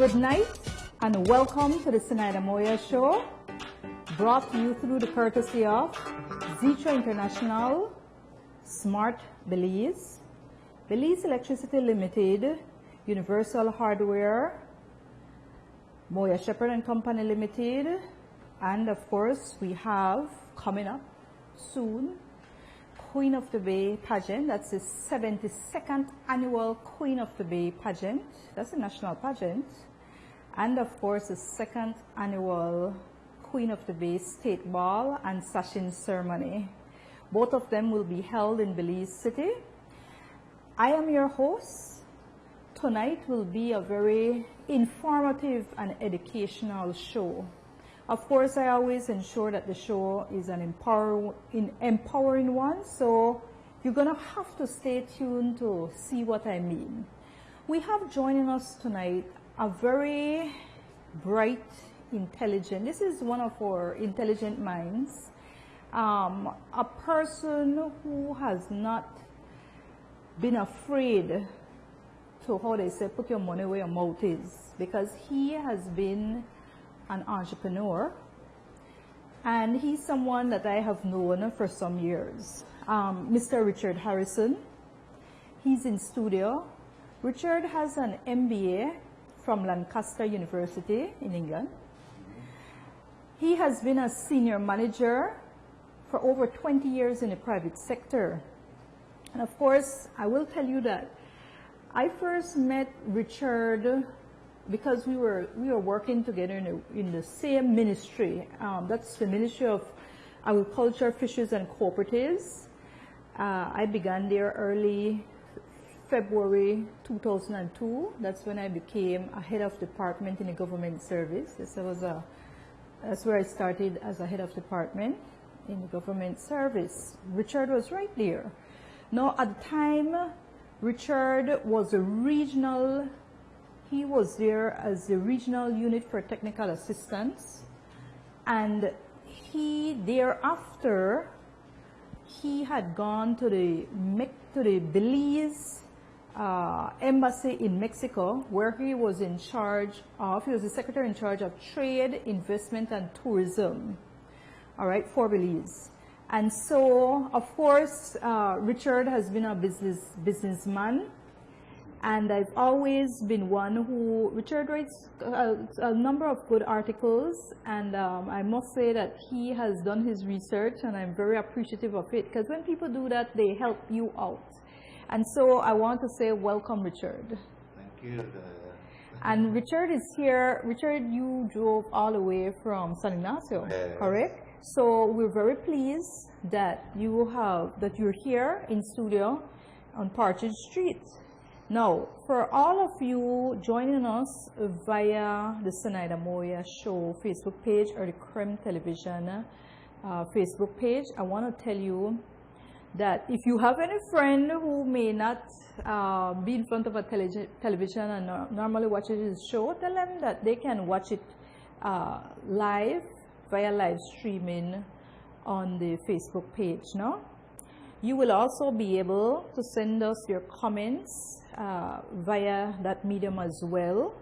Good night and welcome to the Zenaida Moya Show, brought to you through the courtesy of Zetra International, Smart Belize, Belize Electricity Limited, Universal Hardware, Moya Shepherd and Company Limited, and of course we have coming up soon Queen of the Bay pageant. That's the 72nd annual Queen of the Bay pageant. That's a national pageant. And of course the 2nd annual Queen of the Bay State Ball and Sashing Ceremony. Both of them will be held in Belize City. I am your host. Tonight will be a very informative and educational show. Of course, I always ensure that the show is an empowering one, so you're going to have to stay tuned to see what I mean. We have joining us tonight a very bright, intelligent, this is one of our intelligent minds, a person who has not been afraid to, how they say, put your money where your mouth is, because he has been an entrepreneur, and he's someone that I have known for some years. Mr. Richard Harrison, he's in studio. Richard has an MBA from Lancaster University in England. He has been a senior manager for over 20 years in the private sector. And of course, I will tell you that I first met Richard because we were working together in the same ministry. That's the Ministry of Agriculture, Fisheries and Cooperatives. I began there early February 2002. That's when I became a head of department in the government service. That's where I started as a head of department in the government service. Richard was right there. Now, at the time, Richard was a regional. He was there as the regional unit for technical assistance, and thereafter he had gone to the Belize embassy in Mexico, where he was in charge of, he was the secretary in charge of trade, investment and tourism, all right, for Belize. And so, of course, Richard has been a businessman. And I've always been one who, Richard writes a number of good articles, and I must say that he has done his research, and I'm very appreciative of it, because when people do that, they help you out. And so I want to say welcome, Richard. Thank you. And Richard is here. Richard, you drove all the way from San Ignacio, correct? So we're very pleased that you're here in studio on Partridge Street. Now, for all of you joining us via the Zenaida Moya Show Facebook page or the Creme Television Facebook page, I want to tell you that if you have any friend who may not be in front of a television and normally watches this show, tell them that they can watch it live via live streaming on the Facebook page. No? You will also be able to send us your comments via that medium as well.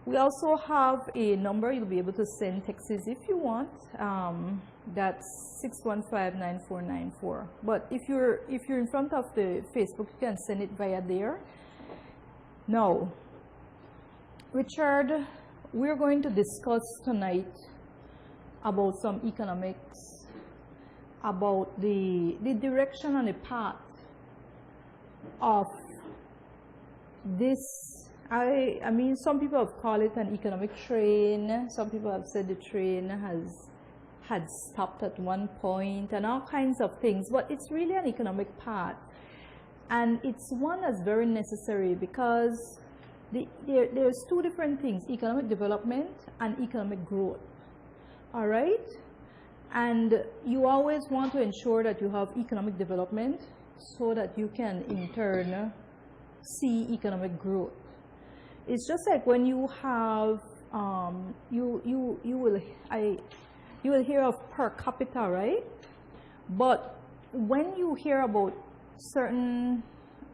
We also have a number you'll be able to send texts if you want. That's 615-9494. But if you're in front of the Facebook, you can send it via there. Now, Richard, we're going to discuss tonight about some economics, about the direction and the path of this. I mean, some people have called it an economic train. Some people have said the train had stopped at one point and all kinds of things. But it's really an economic path. And it's one that's very necessary because there's two different things, economic development and economic growth. All right? And you always want to ensure that you have economic development so that you can in turn see economic growth. It's just like when you have you will hear of per capita, right? But when you hear about certain,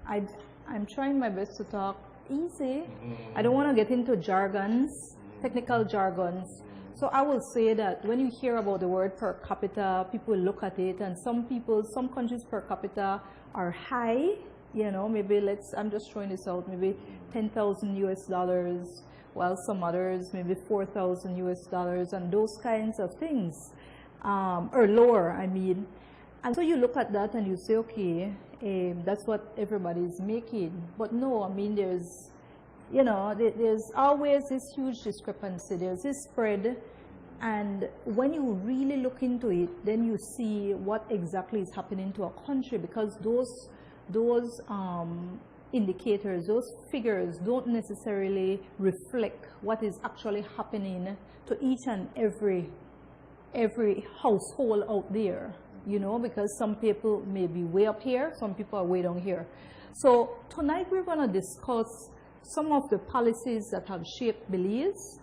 I'm trying my best to talk easy. I don't want to get into jargons, technical jargons. So I will say that when you hear about the word per capita, people look at it, and some countries per capita are high, you know, maybe I'm just throwing this out, maybe 10,000 US dollars, while some others maybe 4,000 US dollars, and those kinds of things, or lower, I mean. And so you look at that and you say, okay, that's what everybody's making. But no, I mean, there's always this huge discrepancy. There's this spread, and when you really look into it, then you see what exactly is happening to a country, because those indicators, those figures don't necessarily reflect what is actually happening to each and every household out there, you know, because some people may be way up here, some people are way down here. So tonight we're going to discuss some of the policies that have shaped Belize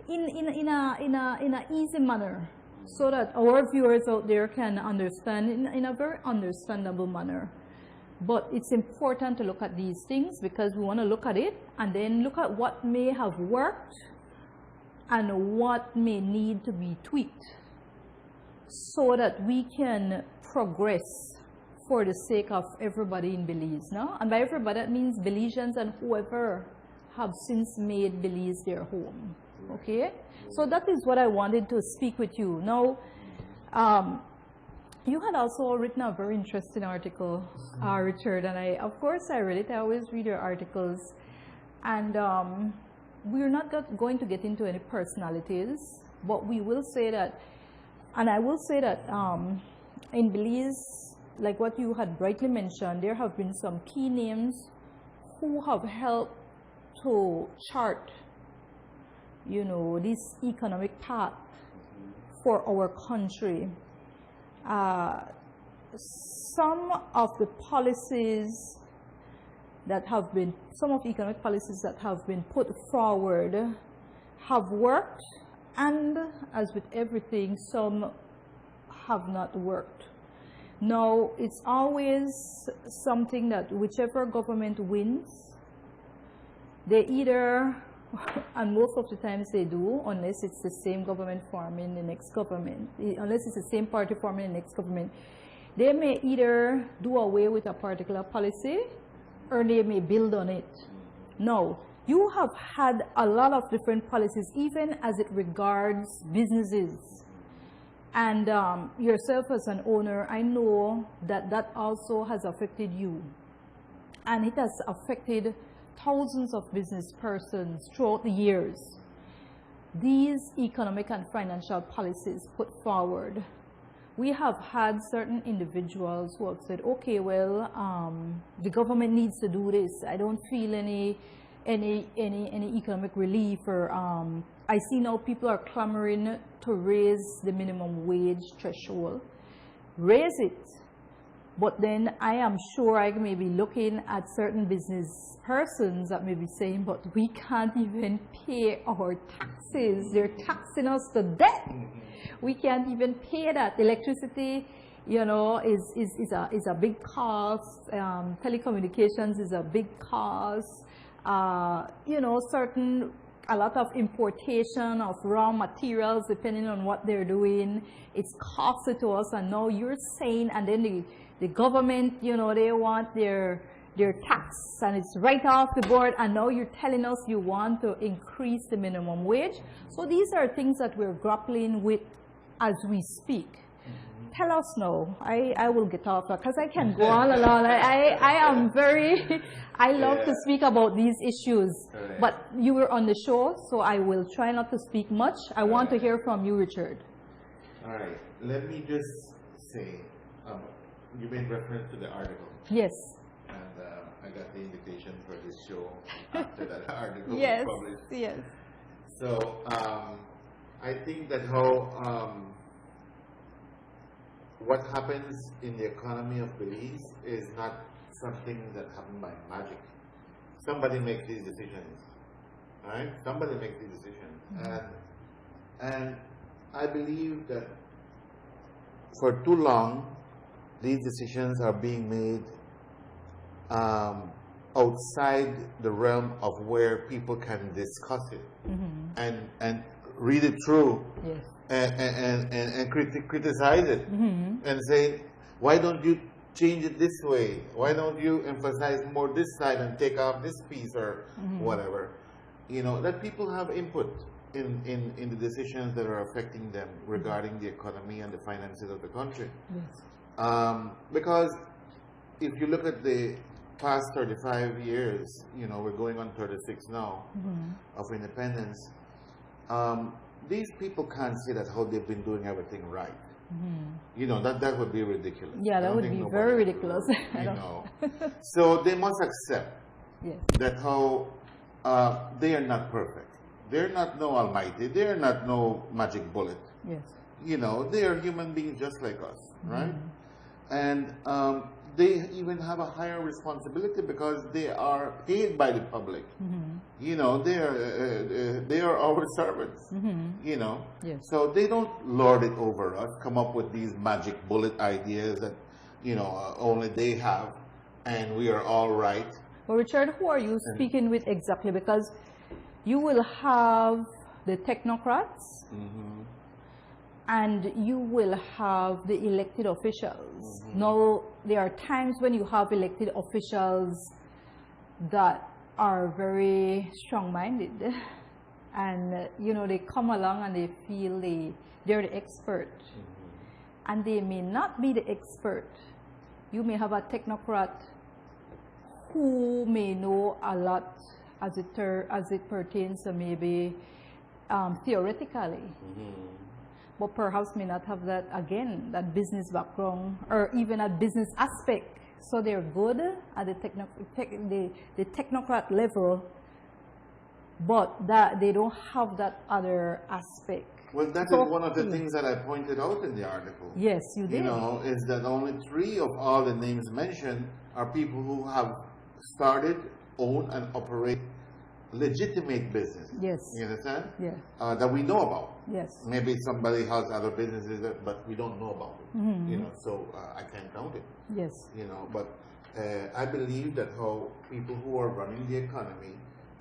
in a easy manner, so that our viewers out there can understand in a very understandable manner. But it's important to look at these things, because we want to look at it and then look at what may have worked and what may need to be tweaked, so that we can progress for the sake of everybody in Belize. No? And by everybody, that means Belizeans and whoever have since made Belize their home. Okay? So that is what I wanted to speak with you. Now, you had also written a very interesting article, Richard, and of course I read it. I always read your articles. And we're not going to get into any personalities, but we will say that, and I will say that in Belize, like what you had brightly mentioned, there have been some key names who have helped to chart, you know, this economic path for our country. Some of the policies that have been, some of the economic policies that have been put forward have worked, and as with everything, some have not worked. Now, it's always something that whichever government wins, they either, and most of the times they do, unless it's the same government forming the next government, unless it's the same party forming the next government, they may either do away with a particular policy or they may build on it. Now, you have had a lot of different policies, even as it regards businesses. And yourself as an owner, I know that that also has affected you. And it has affected thousands of business persons throughout the years. These economic and financial policies put forward, we have had certain individuals who have said, okay, well, the government needs to do this. I don't feel any economic relief, or I see now people are clamoring to raise the minimum wage threshold. Raise it. But then I am sure I may be looking at certain business persons that may be saying, but we can't even pay our taxes. They're taxing us to death. We can't even pay that. Electricity, you know, is a big cost. Telecommunications is a big cost. You know, a lot of importation of raw materials, depending on what they're doing, it's costly to us. And now you're saying, and then the government, you know, they want their tax, and it's right off the board, and now you're telling us you want to increase the minimum wage. So these are things that we're grappling with as we speak. Tell us now. I will get off, because I can go on and on. I am very, I love to speak about these issues, but you were on the show, so I will try not to speak much. I want to hear from you, Richard. All right. Let me just say, you made reference to the article. Yes. And I got the invitation for this show after that article yes. was published. Yes. So I think that how what happens in the economy of Belize is not something that happened by magic. Somebody makes these decisions, right? Somebody makes these decisions, and I believe that for too long, these decisions are being made outside the realm of where people can discuss it and read it through Yes. and criticize it and say, why don't you change it this way? Why don't you emphasize more this side and take off this piece or whatever? You know, that people have input in the decisions that are affecting them regarding the economy and the finances of the country. Yes. Because if you look at the past 35 years, you know, we're going on 36 now of independence, these people can't say that how they've been doing everything right. You know, that would be ridiculous. Yeah, that would be very ridiculous. You know. So they must accept Yes. that how they are not perfect. They're not no almighty. They're not no magic bullet. Yes. You know, they are human beings just like us, right? And they even have a higher responsibility because they are paid by the public. You know, they are our servants. You know, Yes. so they don't lord it over us. Come up with these magic bullet ideas that you know only they have, and we are all right. Well, Richard, who are you speaking with exactly? Because you will have the technocrats and you will have the elected officials. Now, there are times when you have elected officials that are very strong-minded and, you know, they come along and they feel they're the expert. And they may not be the expert. You may have a technocrat who may know a lot as it pertains to maybe theoretically, but perhaps may not have that, again, that business background or even a business aspect. So they're good at the technocrat level, but that they don't have that other aspect. Well, that is one of the things that I pointed out in the article. Yes, you did. You know, is that only 3 of all the names mentioned are people who have started, own, and operate legitimate business. Yes. You understand? Yes. That we know about. Yes. Maybe somebody has other businesses, but we don't know about it. You know, so I can't count it. Yes. You know, but I believe that how people who are running the economy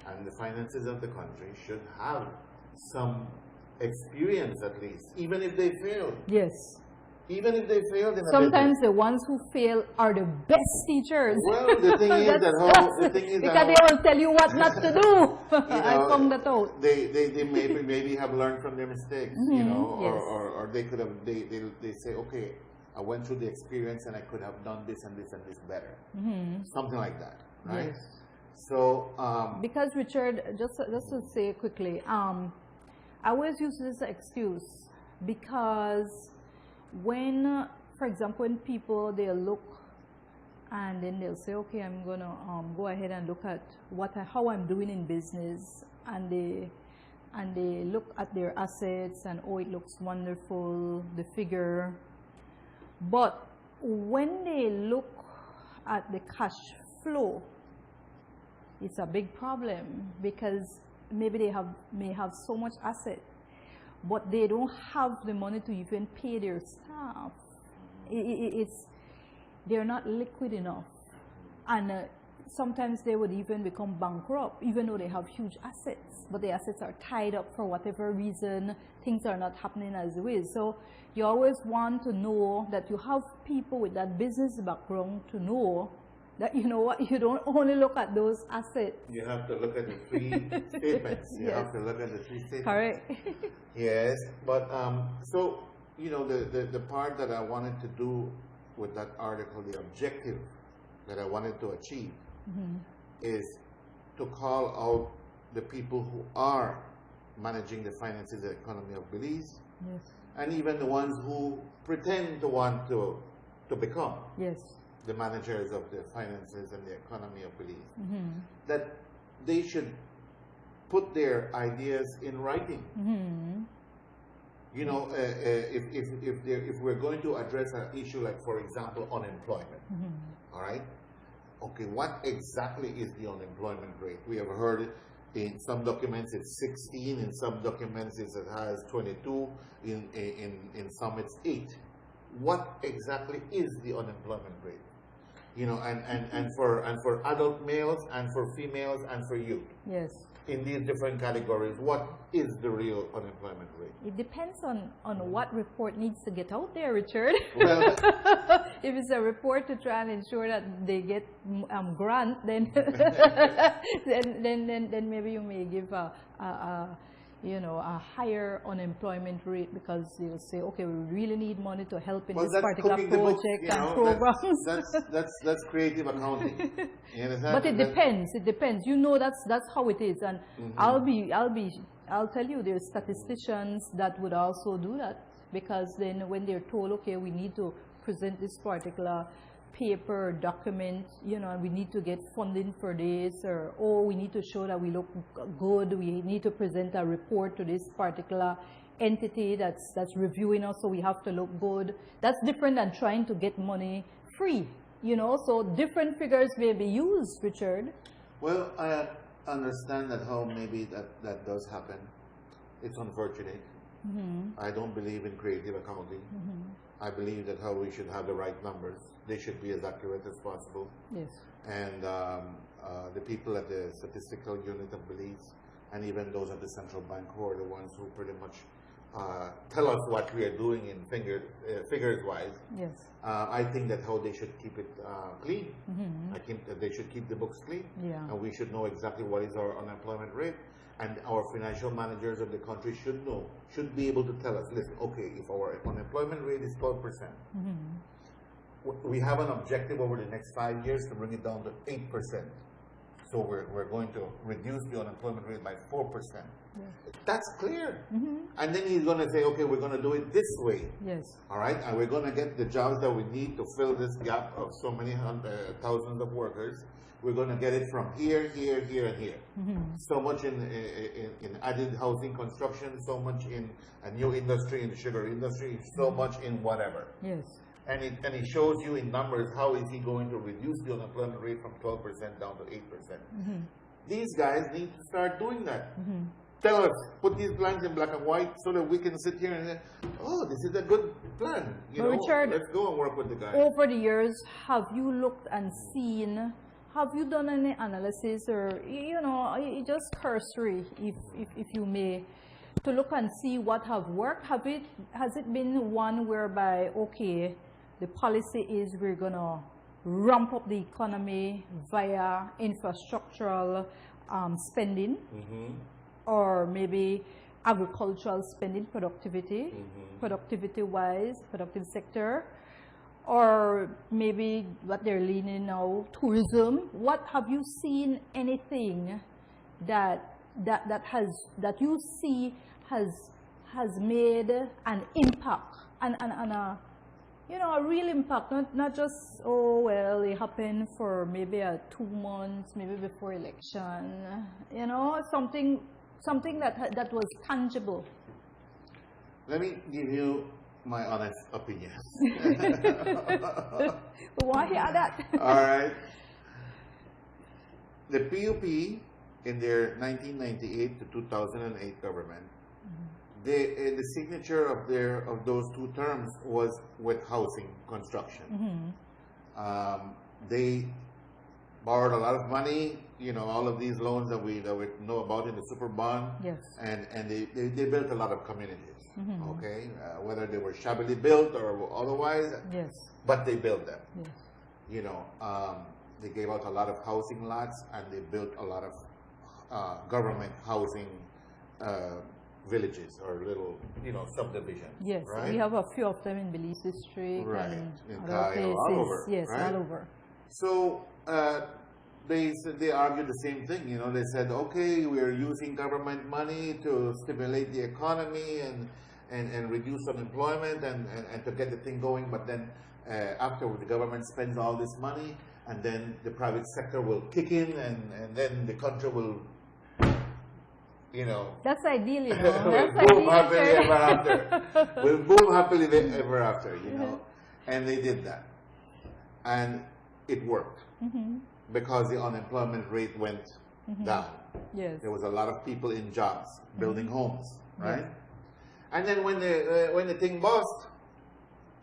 and the finances of the country should have some experience at least, even if they fail. Yes. Even if they failed in a Sometimes business. the ones who fail are the best teachers. Well, the thing is because they will tell you what not to do. I found that out. They maybe have learned from their mistakes, you know, Yes. or they could have they say, okay, I went through the experience and I could have done this and this and this better, something like that, right? Yes. So Because Richard, just to say quickly, I always use this excuse because when, for example, when people, they'll look and then they'll say, okay, I'm going to go ahead and look at how I'm doing in business, and they look at their assets and, oh, it looks wonderful, the figure. But when they look at the cash flow, it's a big problem because maybe they may have so much asset, but they don't have the money to even pay their staff. They're not liquid enough. And sometimes they would even become bankrupt, even though they have huge assets. But the assets are tied up for whatever reason. Things are not happening as it is. So you always want to know that you have people with that business background to know that, you know what, you don't only look at those assets. you have to look at the 3 statements. You Yes. have to look at the 3 statements. Correct. Yes, but so you know the part that I wanted to do with that article, the objective that I wanted to achieve is to call out the people who are managing the finances and economy of Belize, Yes. and even the ones who pretend to want to become Yes. the managers of the finances and the economy of Belize, that they should put their ideas in writing. You know, if we're going to address an issue like, for example, unemployment, all right? Okay, what exactly is the unemployment rate? We have heard it in some documents it's 16, in some documents it has 22, in some it's 8. What exactly is the unemployment rate? you know, and for adult males and for females and for youth. Yes. In these different categories, what is the real unemployment rate? It depends on what report needs to get out there, Richard. Well, if it's a report to try and ensure that they get grant, then then maybe you may give a higher unemployment rate, because they'll say, okay, we really need money to help in this particular project and programs. That's creative accounting. You understand? But it depends. It depends. You know, that's how it is. And I'll tell you, there's statisticians that would also do that, because then when they're told, okay, we need to present this particular paper document, you know, and we need to get funding for this, or oh, we need to show that we look good, we need to present a report to this particular entity that's reviewing us, so we have to look good. That's different than trying to get money free, you know. So different figures may be used, Richard. Well, I understand that how maybe that does happen. It's unfortunate. I don't believe in creative accounting. I believe that how we should have the right numbers. They should be as accurate as possible. Yes. And the people at the statistical unit of Belize, and even those at the central bank, who are the ones who pretty much tell us what we are doing in figures-wise. Yes. I think that how they should keep it clean. I think that they should keep the books clean. Yeah. And we should know exactly what is our unemployment rate. And our financial managers of the country should know, should be able to tell us, listen, okay, if our unemployment rate is 12%, we have an objective over the next 5 years to bring it down to 8%. So we're going to reduce the unemployment rate by 4%. Yes. That's clear. And then he's going to say, okay, we're going to do it this way. Yes. All right, and we're going to get the jobs that we need to fill this gap of so many thousands of workers. We're going to get it from here, here, here, and here. So much in added housing construction, so much in a new industry, in the sugar industry, so much in whatever. Yes. And he shows you in numbers how is he going to reduce the unemployment rate from 12% down to 8%. These guys need to start doing that. Tell us, put these plans in black and white so that we can sit here and say, oh, this is a good plan. You know, Richard, let's go and work with the guys. Over the years, have you looked and seen, have you done any analysis, or, you know, just cursory, if you may, to look and see what have worked? Has it been one whereby, okay, the policy is we're going to ramp up the economy via infrastructural spending, or maybe agricultural spending, productivity-wise, productive sector, or maybe what they're leaning now, tourism? What have you seen anything that you see has made an impact, and a, you know, a real impact, not just, oh well, it happened for maybe 2 months, maybe before election, you know, something that was tangible? Let me give you my honest opinion. Why hear that? All right. The PUP in their 1998 to 2008 government, the signature of those 2 terms was with housing construction. They borrowed a lot of money, you know, all of these loans that we know about in the super bond. Yes. And they built a lot of communities. Okay, whether they were shabbily built or otherwise. Yes. But they built them. Yes. You know, they gave out a lot of housing lots, and they built a lot of government housing villages or little, you know, subdivisions. Yes, right? We have a few of them in Belize district, right, and in other places. all over. Yes, right? all over. So they argued the same thing. You know, they said, okay, we are using government money to stimulate the economy and reduce unemployment and to get the thing going. But then after the government spends all this money, and then the private sector will kick in, and then the country will, you know, that's ideal, you know. That's boom happily ever after. We'll boom happily ever after, you know. And they did that, and it worked because the unemployment rate went down. Yes. There was a lot of people in jobs, building homes, right? Yes. And then when the thing bust,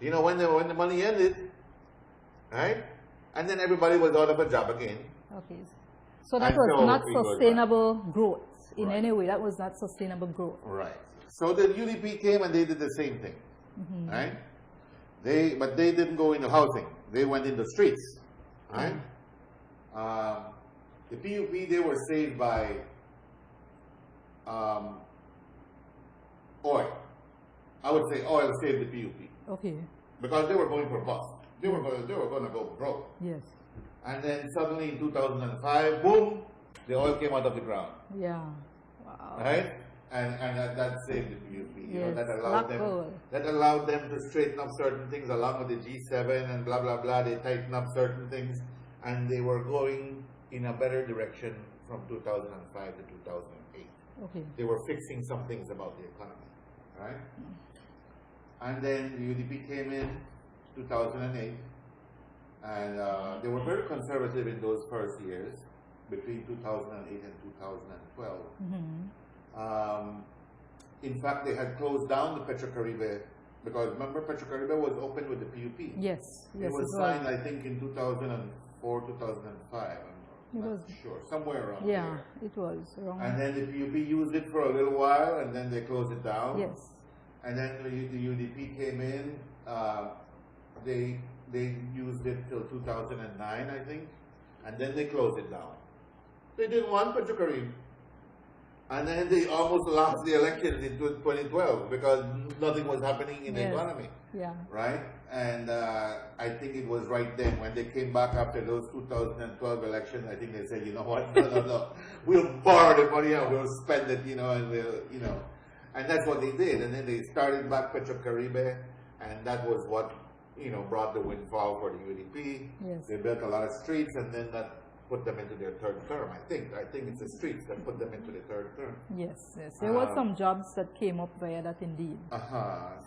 you know, when the money ended, right? And then everybody was out of a job again. Okay. So that And was so not it was sustainable growth in Right. any way. That was not sustainable growth. Right. So the UDP came and they did the same thing. Right? But they didn't go into housing. They went into streets. Right? The PUP, they were saved by oil. I would say oil saved the PUP Okay. because they were going for bust. They were going to go broke. Yes. And then suddenly in 2005, boom, the oil came out of the ground. Yeah. Wow. Right? And that saved the PUP. You know, Yes, that allowed them to straighten up certain things along with the G7 and blah blah blah. They tightened up certain things, and they were going in a better direction from 2005 to 2008. Okay. They were fixing some things about the economy, right? And then the UDP came in 2008, and they were very conservative in those first years, between 2008 and 2012. In fact, they had closed down the Petrocaribe because remember Petrocaribe was open with the PUP. Yes. It was signed, I think, in 2004, 2005. I'm not sure, somewhere around Yeah, there. it was wrong. And then the PUP used it for a little while, and then they closed it down. Yes. And then the UDP came in. They used it till 2009, I think, and then they closed it down. They didn't want Petrocaribe. And then they almost lost the elections in 2012 because nothing was happening in the economy. Yeah. Right? And I think it was right then when they came back after those 2012 elections. I think they said, you know what? No. We'll borrow the money and we'll spend it, and we'll, and that's what they did. And then they started back Petrocaribe, and that was what, brought the windfall for the UDP. Yes. They built a lot of streets, and then that put them into their third term, I think. I think it's the streets that put them into the third term. Yes. There were some jobs that came up via that indeed.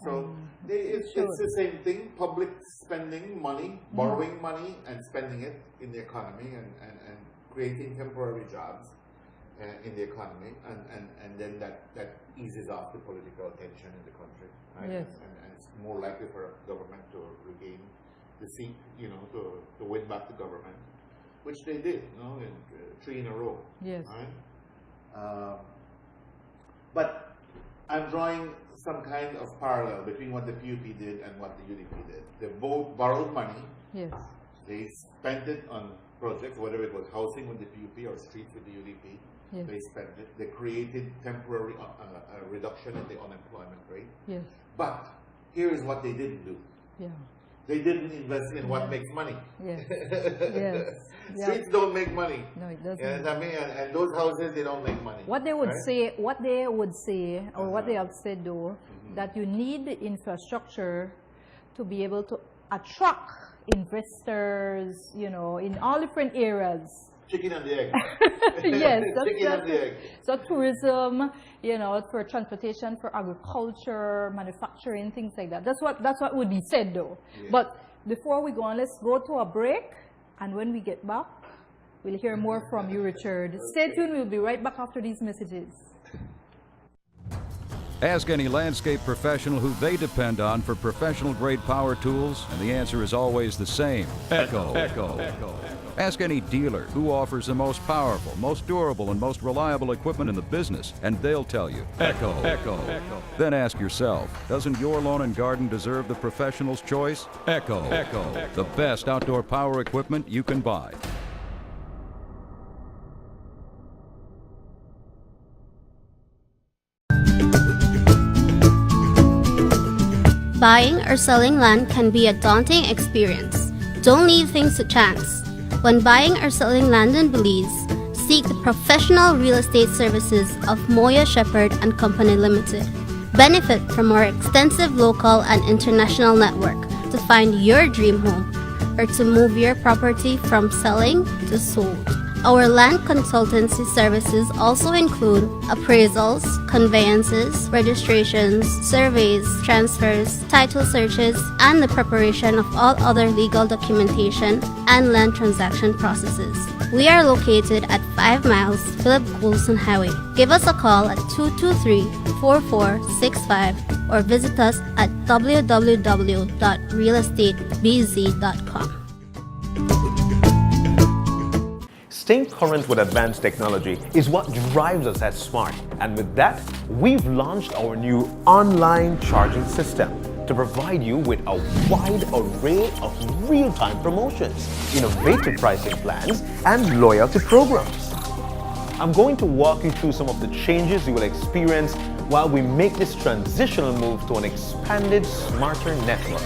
So it's the same thing, public spending money, borrowing money and spending it in the economy and creating temporary jobs in the economy and then that eases off the political tension in the country. Right? Yes. And it's more likely for a government to regain the seat, to win back the government. Which they did, in 3 in a row. Yes. Right? But I'm drawing some kind of parallel between what the PUP did and what the UDP did. They both borrowed money. Yes. They spent it on projects, whether it was housing with the PUP or streets with the UDP. Yes. They spent it. They created temporary reduction in the unemployment rate. Yes. But here is what they didn't do. Yeah. They didn't invest in what makes money. Yes. Yes. Streets don't make money. No, it doesn't. And those houses, they don't make money. What they would say, or what they have said though, that you need the infrastructure to be able to attract investors, in all different areas. Chicken and the egg. Yes, Chicken and the egg. So tourism, for transportation, for agriculture, manufacturing, things like that. That's what would be said though. Yeah. But before we go on, let's go to a break, and when we get back, we'll hear more from you, Richard. Stay tuned. We'll be right back after these messages. Ask any landscape professional who they depend on for professional-grade power tools, and the answer is always the same: Echo. Ask any dealer who offers the most powerful, most durable, and most reliable equipment in the business, and they'll tell you, Echo. Then ask yourself, doesn't your lawn and garden deserve the professional's choice? Echo. The best outdoor power equipment you can buy. Buying or selling land can be a daunting experience. Don't leave things to chance. When buying or selling land in Belize, seek the professional real estate services of Moya Shepherd and Company Limited. Benefit from our extensive local and international network to find your dream home or to move your property from selling to sold. Our land consultancy services also include appraisals, conveyances, registrations, surveys, transfers, title searches, and the preparation of all other legal documentation and land transaction processes. We are located at 5 miles Philip Coulson Highway. Give us a call at 223-4465 or visit us at www.realestatebz.com. Staying current with advanced technology is what drives us at Smart. And with that, we've launched our new online charging system to provide you with a wide array of real-time promotions, innovative pricing plans, and loyalty programs. I'm going to walk you through some of the changes you will experience while we make this transitional move to an expanded, smarter network.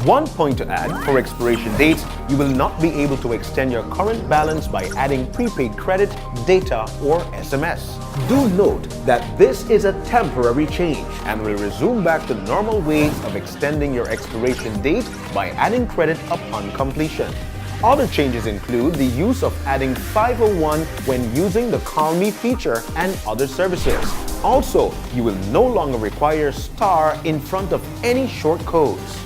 One point to add, for expiration dates, you will not be able to extend your current balance by adding prepaid credit, data, or SMS. Do note that this is a temporary change and will resume back to normal ways of extending your expiration date by adding credit upon completion. Other changes include the use of adding 501 when using the Call Me feature and other services. Also, you will no longer require star in front of any short codes.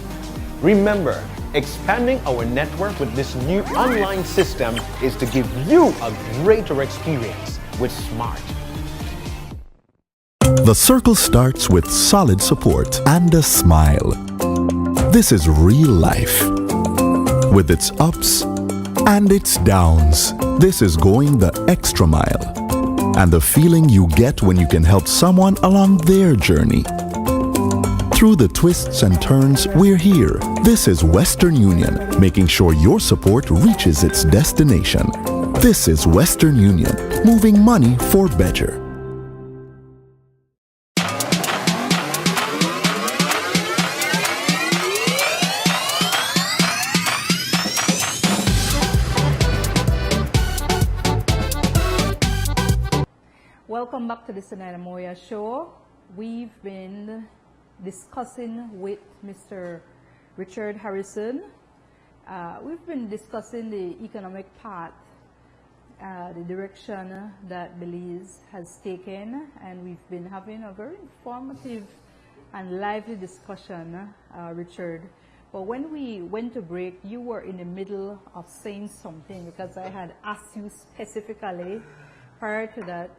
Remember, expanding our network with this new online system is to give you a greater experience with Smart. The circle starts with solid support and a smile. This is real life. With its ups and its downs, this is going the extra mile. And the feeling you get when you can help someone along their journey. Through the twists and turns, we're here. This is Western Union, making sure your support reaches its destination. This is Western Union, moving money for better. Welcome back to the Zenaida Moya Show. We've been discussing with Mr. Richard Harrison. We've been discussing the economic path, the direction that Belize has taken, and we've been having a very informative and lively discussion, Richard. But when we went to break, you were in the middle of saying something because I had asked you specifically prior to that,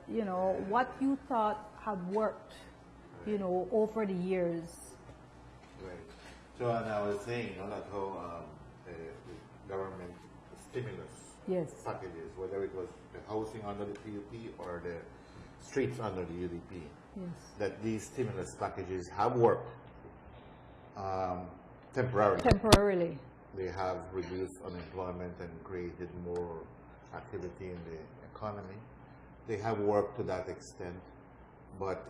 what you thought had worked, over the years. Right. So, and I was saying, that how the government stimulus packages, whether it was the housing under the PUP or the streets under the UDP, that these stimulus packages have worked temporarily. Temporarily. They have reduced unemployment and created more activity in the economy. They have worked to that extent. But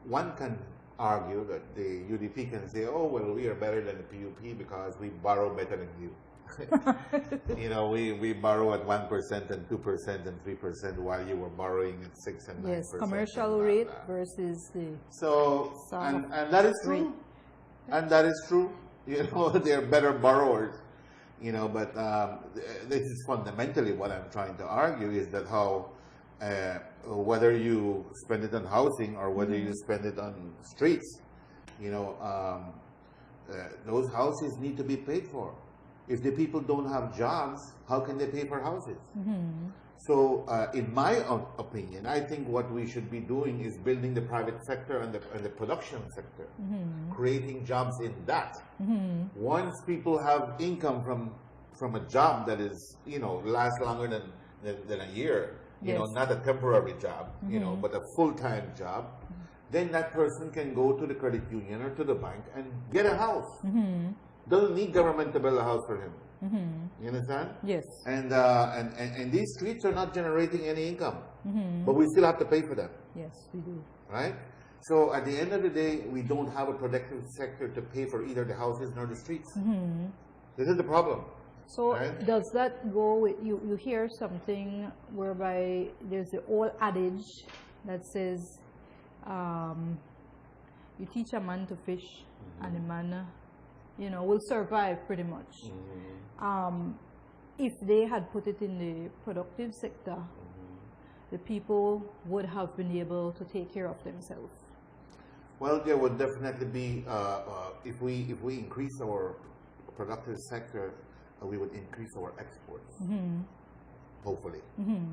one can argue that the UDP can say, oh, well, we are better than the PUP because we borrow better than you. We borrow at 1% and 2% and 3% while you were borrowing at 6 and 9%. Yes, commercial rate versus the... So, and that is true. And that is true. They're better borrowers. But this is fundamentally what I'm trying to argue is that how whether you spend it on housing or whether you spend it on streets, those houses need to be paid for. If the people don't have jobs, how can they pay for houses? So in my own opinion, I think what we should be doing is building the private sector and the production sector, creating jobs in that. Once people have income from a job that is, lasts longer than a year, not a temporary job, but a full-time job, then that person can go to the credit union or to the bank and get a house. Doesn't need government to build a house for him. You understand? Yes. And these streets are not generating any income, but we still have to pay for them. Yes, we do. Right? So at the end of the day, we don't have a productive sector to pay for either the houses nor the streets. This is the problem. So does that go with, you hear something whereby there's the old adage that says, you teach a man to fish and the man, will survive pretty much. If they had put it in the productive sector, the people would have been able to take care of themselves. Well, there would definitely be, if we increase our productive sector, we would increase our exports, hopefully,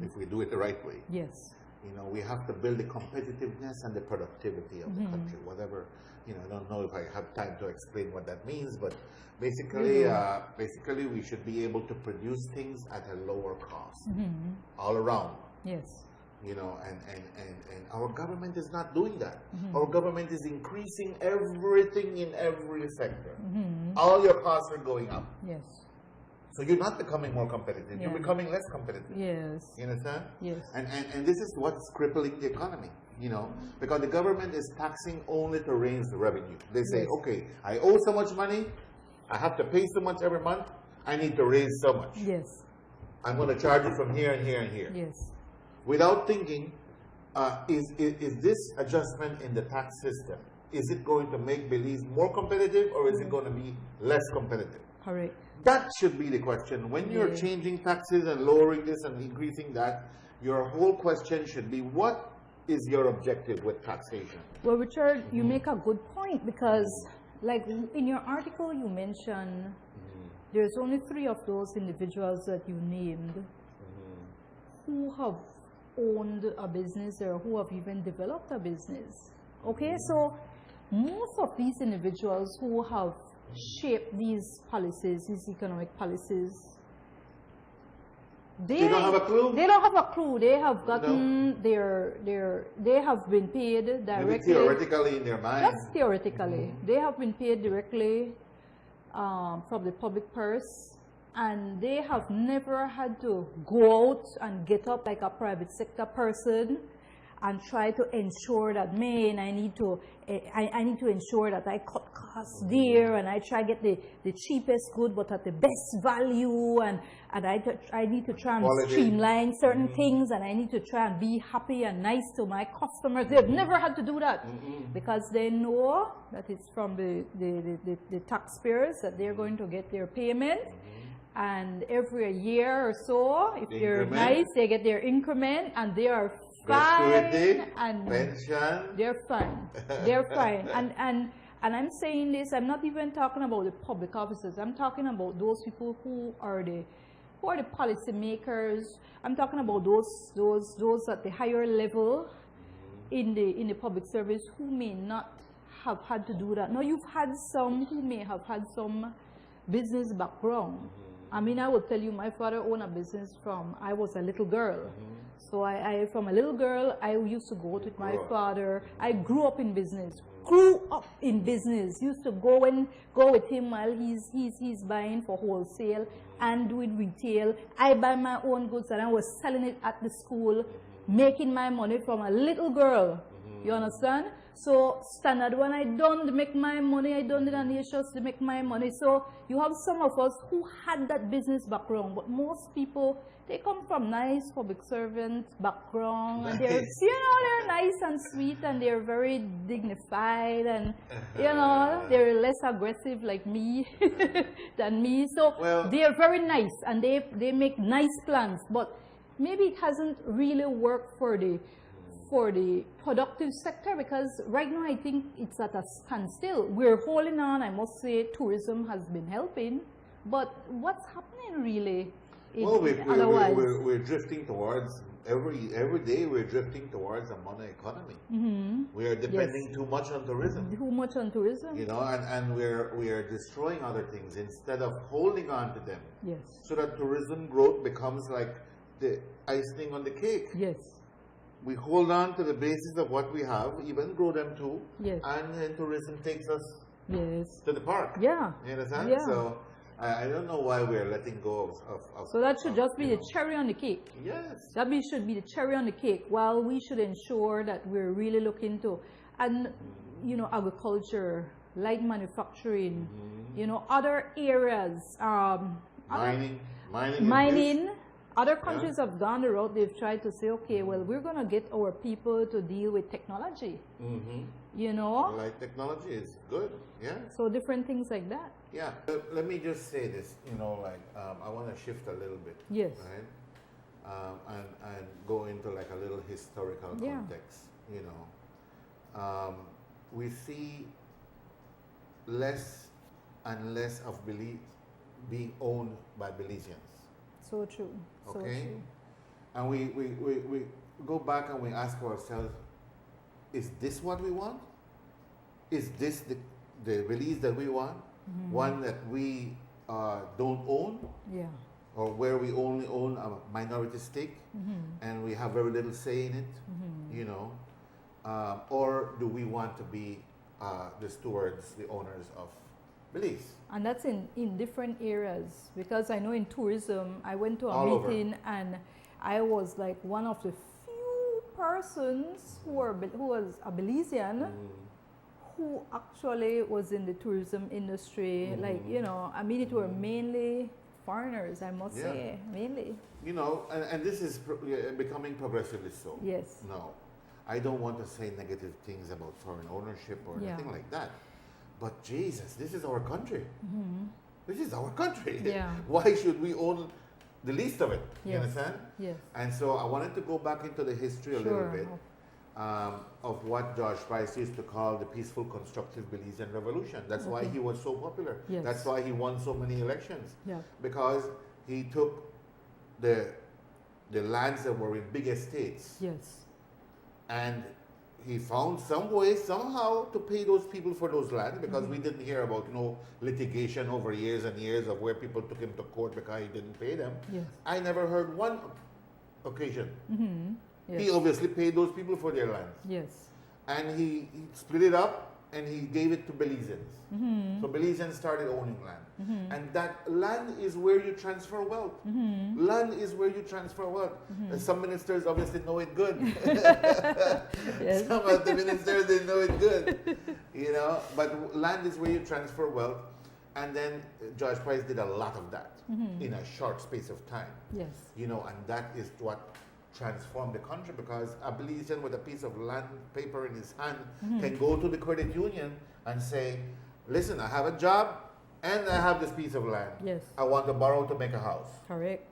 if we do it the right way. Yes. You know, we have to build the competitiveness and the productivity of the country, whatever. You know, I don't know if I have time to explain what that means, but basically, basically we should be able to produce things at a lower cost all around. Yes. You know, and our government is not doing that. Our government is increasing everything in every sector. All your costs are going up. Yes. So you're not becoming more competitive, you're Yeah. becoming less competitive. Yes. You understand? Yes. And this is what's crippling the economy, you know, because the government is taxing only to raise the revenue. They say, Yes. okay, I owe so much money, I have to pay so much every month, I need to raise so much. Yes. I'm going to charge you from here and here and here. Yes. Without thinking, is this adjustment in the tax system, is it going to make Belize more competitive or is it going to be less competitive? Correct. That should be the question. When you're changing taxes and lowering this and increasing that, your whole question should be, what is your objective with taxation? Well, Richard, you make a good point because, like in your article, you mentioned there's only 3 of those individuals that you named who have owned a business or who have even developed a business. Okay, so most of these individuals who have shaped these policies, these economic policies, they don't have a clue? They don't have a clue. They have gotten they have been paid directly. Maybe theoretically in their mind. Just theoretically. They have been paid directly from the public purse, and they have never had to go out and get up like a private sector person and try to ensure that, man, I need to ensure that I cut costs there and I try to get the cheapest good but at the best value, and I need to try and Quality. streamline certain things, and I need to try and be happy and nice to my customers. They've never had to do that because they know that it's from the taxpayers that they're going to get their payment. And every year or so, if they're nice, they get their increment, and they are fine. And pension. they're fine. They're fine. And I'm saying this, I'm not even talking about the public officers. I'm talking about those people who are the policy makers. I'm talking about those at the higher level in the public service who may not have had to do that. Now, you've had some who may have had some business background. I mean, I will tell you, my father owned a business from I was a little girl. So I from a little girl, I used to go out with my father. I grew up in business. Used to go with him while he's buying for wholesale and doing retail. I buy my own goods and I was selling it at the school, making my money from a little girl. You understand? So standard, when I don't make my money, I don't need an issues to make my money. So you have some of us who had that business background, but most people, they come from nice public servant background, and they're, they're nice and sweet, and they're very dignified, and they're less aggressive like me than me. So they're very nice, and they make nice plans, but maybe it hasn't really worked for the productive sector, because right now I think it's at a standstill. We're holding on. I must say tourism has been helping, but what's happening really? Well, we're drifting towards, every day we're drifting towards a mono economy. We are depending too much on tourism. Too much on tourism. You know, and we are destroying other things instead of holding on to them. Yes. So that tourism growth becomes like the icing on the cake. Yes. We hold on to the basis of what we have, even grow them too. Yes. And then tourism takes us to the park. Yeah. You understand? Yeah. So I don't know why we're letting go of so that should just be the cherry on the cake. Yes. That should be the cherry on the cake. While we should ensure that we're really looking to, and agriculture, light manufacturing, other areas, mining. Other countries have gone the road. They've tried to say, okay, well, we're going to get our people to deal with technology. Like technology is good. Yeah. So different things like that. Yeah. Let me just say this. I want to shift a little bit. Yes. Right. And go into like a little historical context. We see less and less of Belize being owned by Belizeans. So true. So okay. true. And go back and we ask ourselves, is this what we want? Is this the Belize that we want? One that we don't own, Yeah. or where we only own a minority stake and we have very little say in it, you know? Or do we want to be the stewards, the owners of Belize? And that's in different areas, because I know in tourism, I went to a All over. meeting and I was like one of the few persons who was a Belizean who actually was in the tourism industry. Like, you know, I mean, it were mainly foreigners, I must say, mainly. You know, and this is becoming progressively so. Yes. No, I don't want to say negative things about foreign ownership or anything like that. But Jesus, this is our country. This is our country. Yeah. Why should we own the least of it? You Yes. understand? Yes. And so I wanted to go back into the history a little bit of what George Price used to call the peaceful, constructive Belizean revolution. That's why he was so popular. Yes. That's why he won so many elections. Yeah. Because he took the lands that were in big estates Yes. and he found some way somehow to pay those people for those lands, because we didn't hear about litigation over years and years of where people took him to court because he didn't pay them. Yes. I never heard one occasion. Yes. He obviously paid those people for their lands, Yes. and he split it up and he gave it to Belizeans. So Belizeans started owning land, and that land is where you transfer wealth. Land is where you transfer wealth. Some ministers obviously know it good. Yes. Some of the ministers, they know it good, you know. But land is where you transfer wealth, and then George Price did a lot of that in a short space of time. Yes. You know, and that is what transformed the country, because a Belizean with a piece of land paper in his hand can go to the credit union and say, listen, I have a job and I have this piece of land. Yes. I want to borrow to make a house. Correct.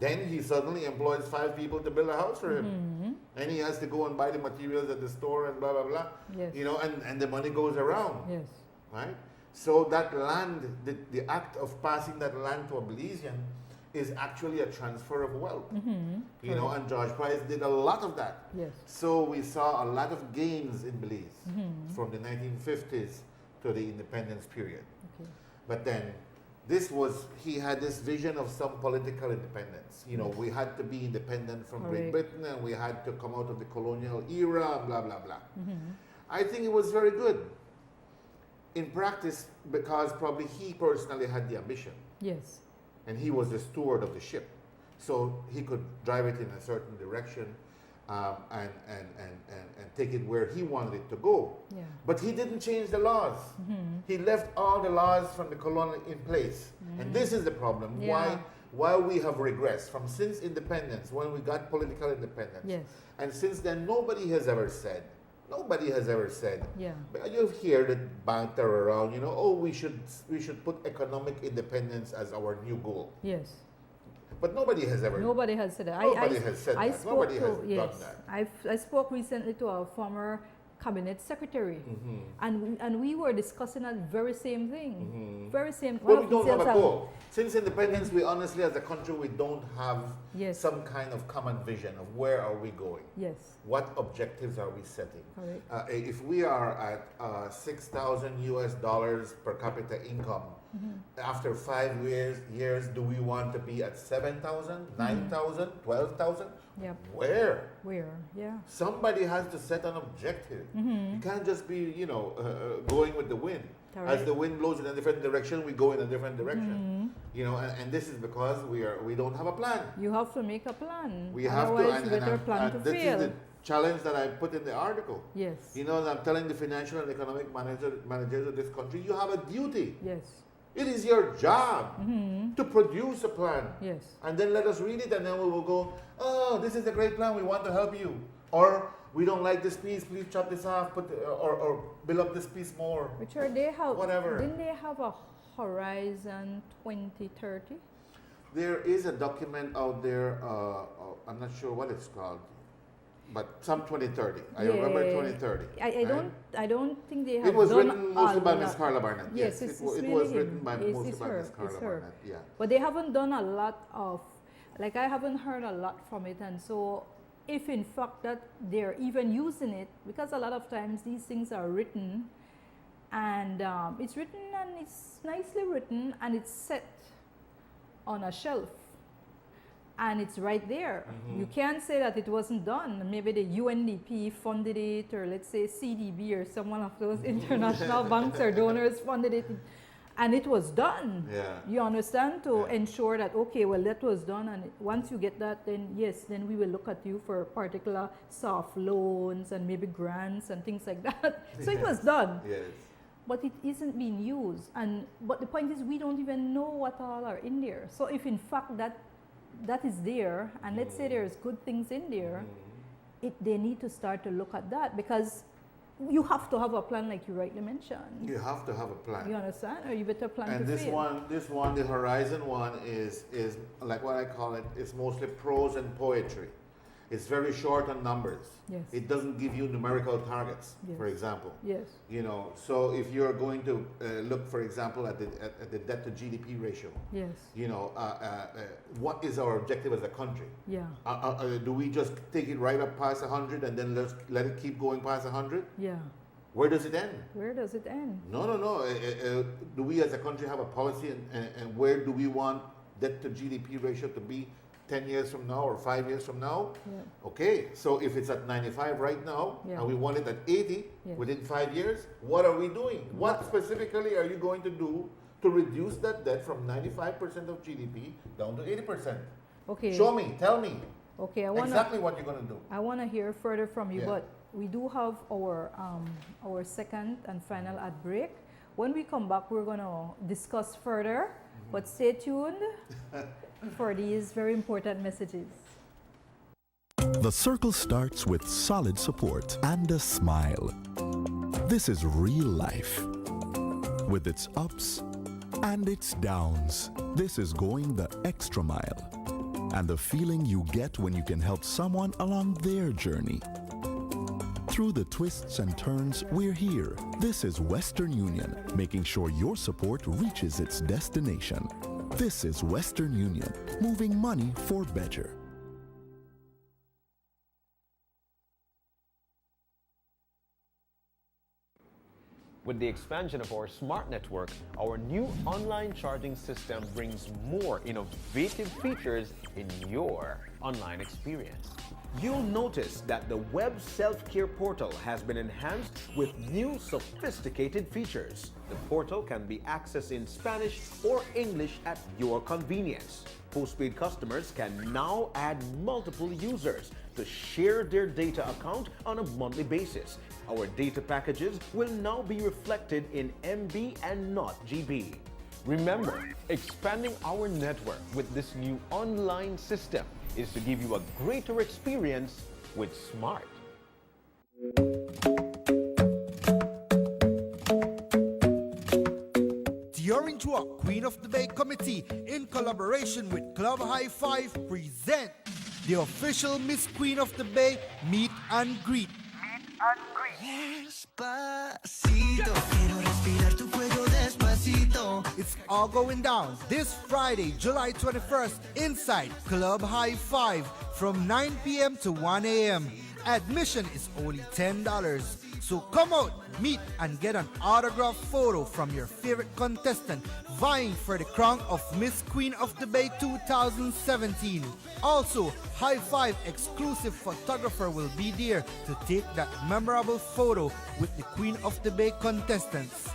Then he suddenly employs 5 people to build a house for him. And he has to go and buy the materials at the store and blah, blah, blah. Yes. You know, and the money goes around. Yes. Right? So that land, the act of passing that land to a Belizean is actually a transfer of wealth. You know, and George Price did a lot of that. Yes. So we saw a lot of gains in Belize from the 1950s to the independence period. Okay. But then he had this vision of some political independence. You know, we had to be independent from Great Britain, and we had to come out of the colonial era, blah, blah, blah. I think it was very good in practice, because probably he personally had the ambition, Yes. and he was the steward of the ship. So he could drive it in a certain direction and take it where he wanted it to go. Yeah. But he didn't change the laws. He left all the laws from the colonial in place. And this is the problem. Yeah. Why we have regressed from since independence, when we got political independence. Yes. And since then, nobody has ever said, Yeah. but you hear the banter around, you know, oh, we should put economic independence as our new goal. Yes. But nobody has ever. Nobody has said that. Nobody has said I that. spoke Nobody to, has done yes, that. I spoke recently to our former cabinet secretary, and we were discussing that very same thing. Very same. Well, one we of don't the have a things goal. Since independence, we honestly, as a country, we don't have Yes. some kind of common vision of where are we going. Yes. What objectives are we setting? Correct. If we are at $6,000 per capita income, after 5 years, do we want to be at 7,000, 9,000, 12,000? Yep. Where? Where? Yeah. Somebody has to set an objective. You can't just be, going with the wind. As Correct. the wind blows in a different direction, we go in a different direction. You know, and this is because we don't have a plan. You have to make a plan. We have to, Otherwise, and, better and, plan to this fail. is the challenge that I put in the article. Yes. You know, I'm telling the financial and economic managers of this country, you have a duty. Yes. It is your job to produce a plan. Yes. And then let us read it, and then we will go, oh, this is a great plan, we want to help you. Or, we don't like this piece, please chop this off, or build up this piece more. Richard, they have, Whatever. didn't they have a Horizon 2030? There is a document out there, I'm not sure what it's called, but some 2030. I remember 2030. I don't think they have. It was done written mostly by a Miss lot. Carla Barnett. Yes, it it's was really written him. by It's mostly by her, Miss Carla it's her. Barnett. Yeah. But they haven't done a lot of, like I haven't heard a lot from it, and so if in fact that they're even using it, because a lot of times these things are written and it's written and it's nicely written and it's set on a shelf and it's right there. You can't say that it wasn't done. Maybe the UNDP funded it, or let's say CDB or some one of those international banks or donors funded it, and it was done. Yeah. You understand? To ensure that, okay, well, that was done, and once you get that, then yes, then we will look at you for particular soft loans and maybe grants and things like that. So it was done. Yes. But it isn't being used. But the point is, we don't even know what all are in there. So if in fact that is there, and let's say there's good things in there, they need to start to look at that, because you have to have a plan, like you rightly mentioned. You have to have a plan. You understand? Or you better plan And to this fail. one, the Horizon one is like what I call it, it's mostly prose and poetry. It's very short on numbers. Yes. It doesn't give you numerical targets, Yes. for example. Yes. You know, so if you're going to look, for example, at the debt to GDP ratio, Yes. you know, what is our objective as a country? Yeah. Do we just take it right up past 100 and then let it keep going past 100? Yeah. Where does it end? Where does it end? No. Do we as a country have a policy, and where do we want debt to GDP ratio to be 10 years from now or 5 years from now? Yeah. Okay, so if it's at 95 right now, Yeah. and we want it at 80 Yeah. within 5 years, what are we doing? What specifically are you going to do to reduce that debt from 95% of GDP down to 80%? Okay. Show me, tell me Okay, I want exactly what you're going to do. I want to hear further from you, Yeah. but we do have our second and final ad break. When we come back, we're going to discuss further, but stay tuned for these very important messages. The circle starts with solid support and a smile. This is real life. With its ups and its downs, this is going the extra mile. And the feeling you get when you can help someone along their journey. Through the twists and turns, we're here. This is Western Union, making sure your support reaches its destination. This is Western Union, moving money for better. With the expansion of our smart network, our new online charging system brings more innovative features in your online experience. You'll notice that the web self-care portal has been enhanced with new sophisticated features. The portal can be accessed in Spanish or English at your convenience. Postpaid customers can now add multiple users to share their data account on a monthly basis. Our data packages will now be reflected in MB and not GB. Remember, expanding our network with this new online system is to give you a greater experience with Smart. The Orange Walk Queen of the Bay Committee, in collaboration with Club High Five, present the official Miss Queen of the Bay meet and greet. Despacito, quiero respirar tu cuello despacito. It's all going down this Friday, July 21st, inside Club High Five from 9 p.m. to 1 a.m. Admission is only $10. So come out, meet, and get an autographed photo from your favorite contestant vying for the crown of Miss Queen of the Bay 2017. Also, High Five exclusive photographer will be there to take that memorable photo with the Queen of the Bay contestants.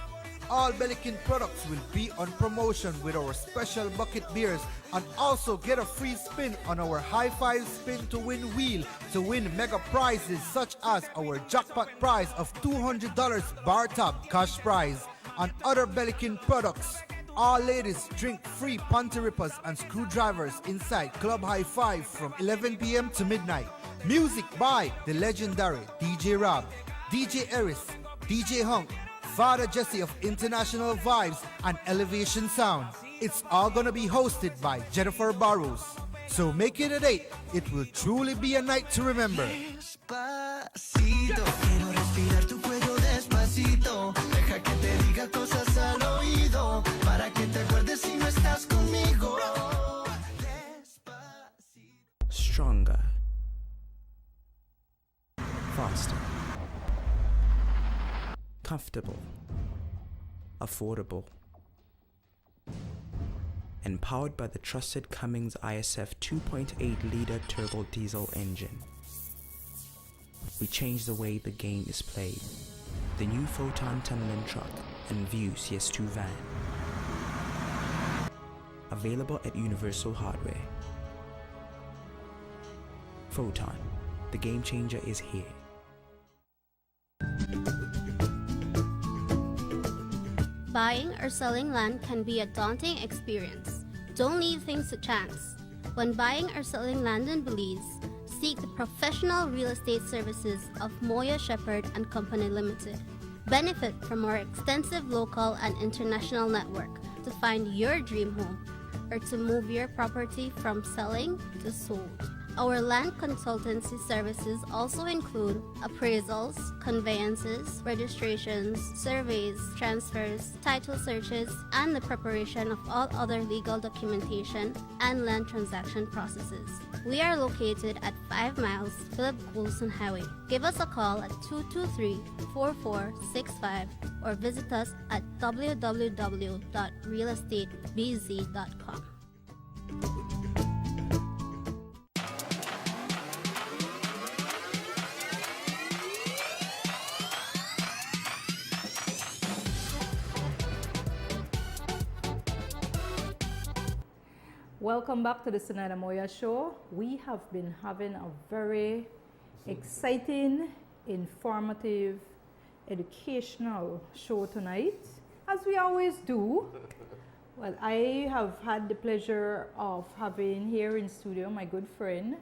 All Belikin products will be on promotion with our special bucket beers, and also get a free spin on our High Five Spin to Win wheel to win mega prizes such as our jackpot prize of $200 bar top cash prize and other Belikin products. All ladies drink free panty rippers and screwdrivers inside Club High Five from 11 p.m. to midnight. Music by the legendary DJ Rob, DJ Eris, DJ Hunk, Father Jesse of International Vibes and Elevation Sound. It's all gonna be hosted by Jennifer Barrows. So make it a date. It will truly be a night to remember. Despacito, quiero respirar tu cuello despacito. Deja que te diga cosas al oído, para que te acuerdes si no estás conmigo. Despacito. Stronger, comfortable, affordable, and powered by the trusted Cummins ISF 2.8-liter turbo diesel engine. We changed the way the game is played. The new Photon tunneling truck and View CS2 van. Available at Universal Hardware. Photon, the game changer is here. Buying or selling land can be a daunting experience. Don't leave things to chance. When buying or selling land in Belize, seek the professional real estate services of Moya Shepherd and Company Limited. Benefit from our extensive local and international network to find your dream home or to move your property from selling to sold. Our land consultancy services also include appraisals, conveyances, registrations, surveys, transfers, title searches, and the preparation of all other legal documentation and land transaction processes. We are located at 5 miles Philip Coulson Highway. Give us a call at 223-4465 or visit us at www.realestatebz.com. Welcome back to the Zenaida Moya Show. We have been having a very exciting, informative, educational show tonight, as we always do. Well, I have had the pleasure of having here in studio my good friend,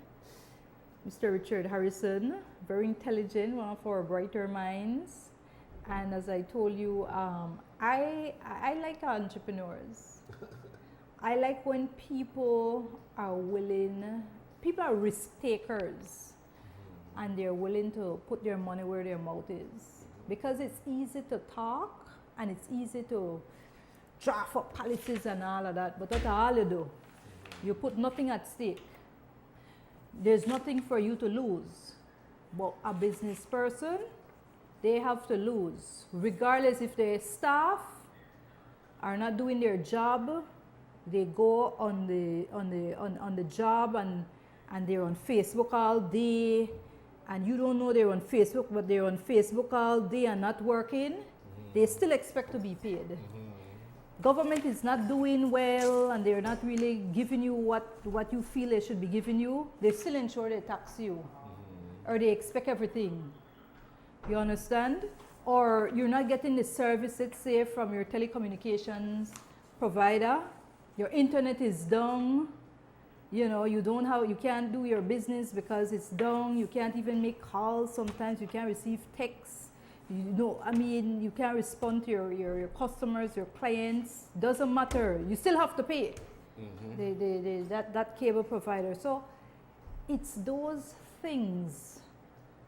Mr. Richard Harrison, very intelligent, one of our brighter minds. And as I told you, I like entrepreneurs. I like when people are willing, people are risk takers, and they're willing to put their money where their mouth is. Because it's easy to talk and it's easy to draft up policies and all of that, but that's all you do. You put nothing at stake. There's nothing for you to lose. But a business person, they have to lose. Regardless if their staff are not doing their job, they go on the job and they're on Facebook all day, and you don't know they're on Facebook, but they're on Facebook all day and not working. They still expect to be paid. Government is not doing well and they're not really giving you what you feel they should be giving you. They still ensure they tax you, or they expect everything. You understand? Or you're not getting the service, let's say, from your telecommunications provider. Your internet is down, you know, you can't do your business because it's down. You can't even make calls sometimes. You can't receive texts. You can't respond to your customers, your clients. Doesn't matter. You still have to pay that cable provider. So it's those things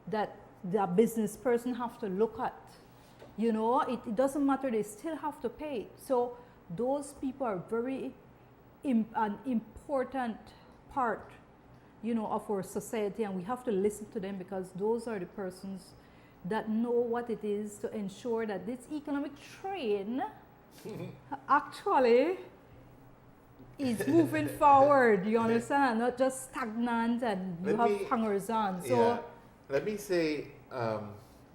that the business person have to look at. You know, it doesn't matter. They still have to pay. So those people are very an important part, you know, of our society, and we have to listen to them because those are the persons that know what it is to ensure that this economic train actually is moving forward. You understand? Not just stagnant and you have hangers on. So yeah. Let me say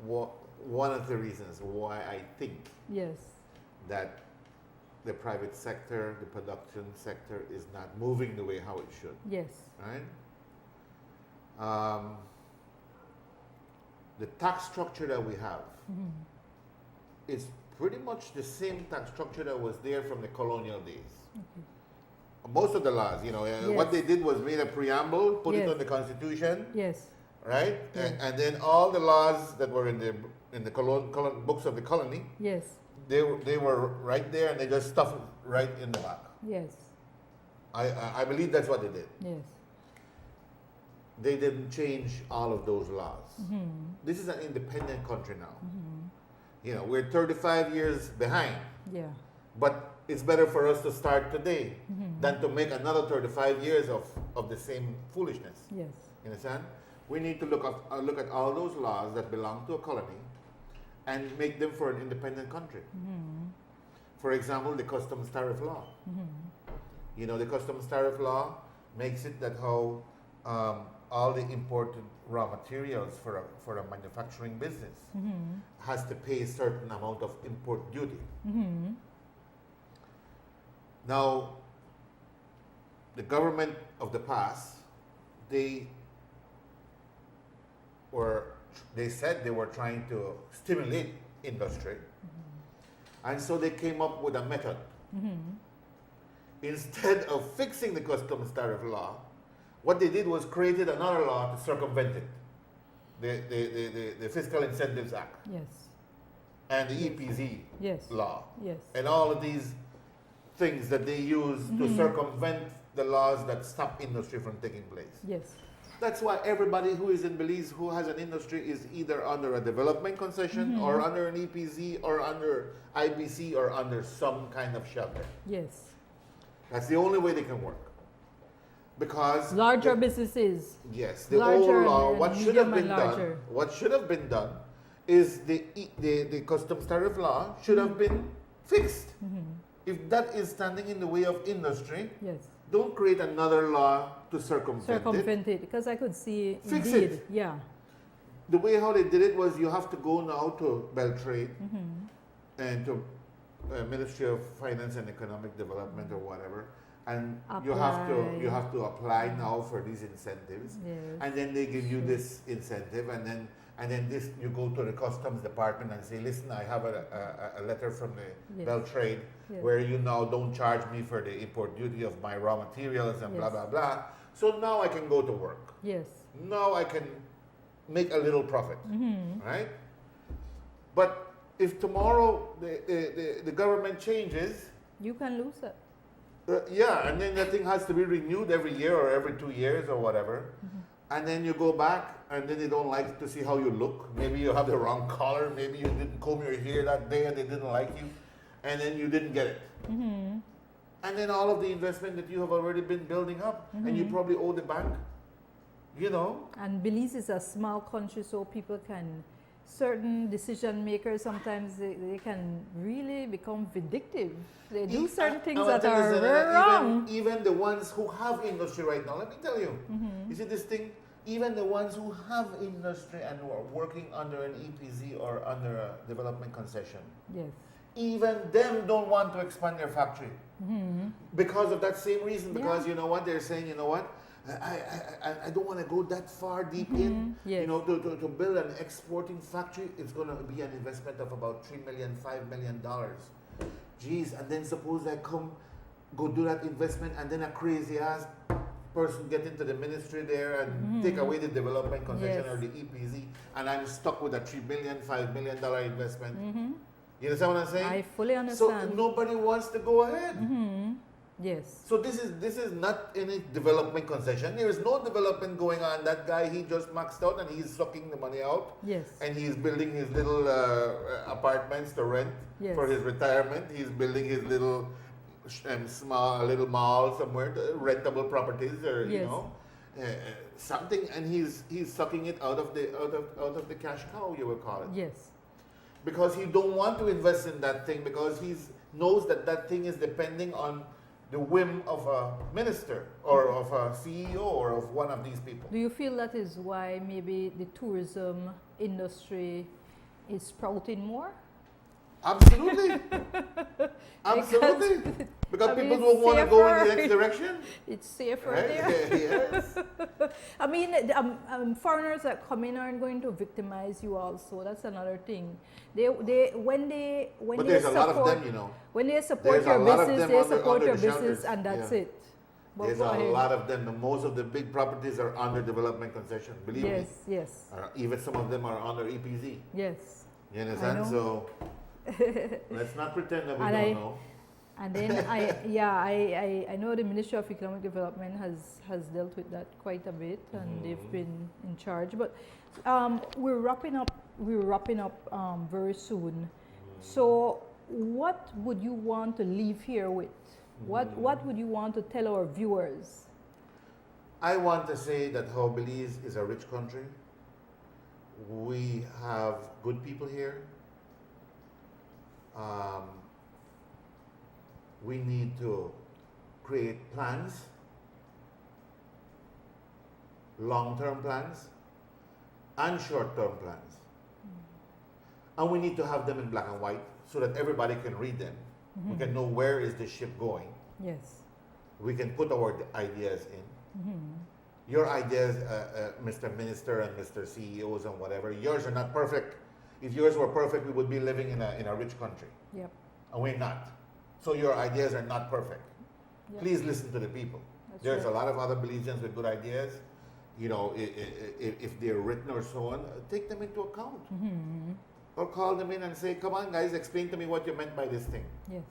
one of the reasons why I think that the private sector, the production sector is not moving the way how it should. Yes. Right? The tax structure that we have is pretty much the same tax structure that was there from the colonial days. Most of the laws, you know, what they did was made a preamble, put it on the Constitution. Yes. Right? And then all the laws that were in the books of the colony. Yes. They were right there, and they just stuffed it right in the back. Yes. I believe that's what they did. Yes. They didn't change all of those laws. This is an independent country now. You know, we're 35 years behind. Yeah. But it's better for us to start today than to make another 35 years of the same foolishness. Yes. You understand? We need to look at all those laws that belong to a colony and make them for an independent country. For example, the customs tariff law. You know, the customs tariff law makes it that how all the imported raw materials for a manufacturing business has to pay a certain amount of import duty. Now, the government of the past, they said they were trying to stimulate industry, and so they came up with a method. Instead of fixing the customs tariff law, what they did was created another law to circumvent it. The Fiscal Incentives Act. Yes. And the EPZ Yes. law. Yes. And all of these things that they use to circumvent the laws that stop industry from taking place. Yes. That's why everybody who is in Belize who has an industry is either under a development concession or under an EPZ or under IBC or under some kind of shelter. Yes. That's the only way they can work. Because Larger businesses. yes, the Larger old law, and what should have medium been and done, larger. what should have been done is the customs tariff law should have been fixed. If that is standing in the way of industry, Yes. don't create another law to circumvent it. Because I could see Fix indeed. it. Yeah. The way how they did it was you have to go now to Beltrade and to Ministry of Finance and Economic Development or whatever, and you have to apply now for these incentives, Yes. and then they give you this incentive, and then this you go to the customs department and say, listen, I have a letter from the Yes. Beltrade Yes. where you now don't charge me for the import duty of my raw materials and blah Yes. blah blah. So now I can go to work. Yes. Now I can make a little profit, right? But if tomorrow the government changes, You can lose it. yeah, and then the thing has to be renewed every year or every 2 years or whatever, and then you go back and then they don't like to see how you look. Maybe you have the wrong color, maybe you didn't comb your hair that day and they didn't like you, and then you didn't get it. And then all of the investment that you have already been building up, and you probably owe the bank, you know. And Belize is a small country, so people can, certain decision makers, sometimes they can really become vindictive. They do certain things Our that thing are is very wrong. Even the ones who have industry right now, let me tell you, you see this thing, even the ones who have industry and who are working under an EPZ or under a development concession, Yes. even them don't want to expand their factory because of that same reason. Because Yeah. you know what they're saying, you know what, I don't want to go that far deep in. Yes. You know, to build an exporting factory, it's going to be an investment of about $3 million, $5 million. Geez, and then suppose I go do that investment, and then a crazy ass person get into the ministry there and take away the development concession Yes. or the EPZ, and I'm stuck with a $3 million, $5 million investment. You understand what I'm saying? I fully So understand. nobody wants to go ahead. Yes. So this is not any development concession. There is no development going on. That guy, he just maxed out and he's sucking the money out. Yes. And he's building his little apartments to rent Yes. for his retirement. He's building his little small little mall somewhere, rentable properties, or you Yes. know, something. And he's sucking it out of the cash cow, you will call it. Yes. Because he don't want to invest in that thing because he knows that thing is depending on the whim of a minister or of a CEO or of one of these people. Do you feel that is why maybe the tourism industry is sprouting more? Absolutely. Absolutely. Because I mean, people it's don't want to go in the safer. next direction. It's safer Right? there. Yes. I mean, foreigners that come in aren't going to victimize you also. That's another thing. When they But there's a lot of support- them, you know. When they support There's a your lot of business, them they under- support under your the business, shelters. and that's Yeah. it. But There's go a ahead. lot of them. And most of the big properties are under development concession. Believe me. Yes, yes, Even some of them are under EPZ. yes. You understand? know. So let's not pretend that we And don't I- know. And then I know the Ministry of Economic Development has dealt with that quite a bit, and they've been in charge. But we're wrapping up. Very soon. So, what would you want to leave here with? What would you want to tell our viewers? I want to say that how Belize is a rich country. We have good people here. we need to create plans, long-term plans, and short-term plans. And we need to have them in black and white so that everybody can read them. We can know where is the ship going. Yes. We can put our ideas in. Your ideas, Mr. Minister and Mr. CEOs and whatever, yours are not perfect. If yours were perfect, we would be living in a rich country. Yep. And we're not. So your ideas are not perfect. Yep. Please listen to the people. There's a lot of other Belizeans with good ideas. You know, if they're written or so on, take them into account. Or call them in and say, come on guys, explain to me what you meant by this thing. Yes.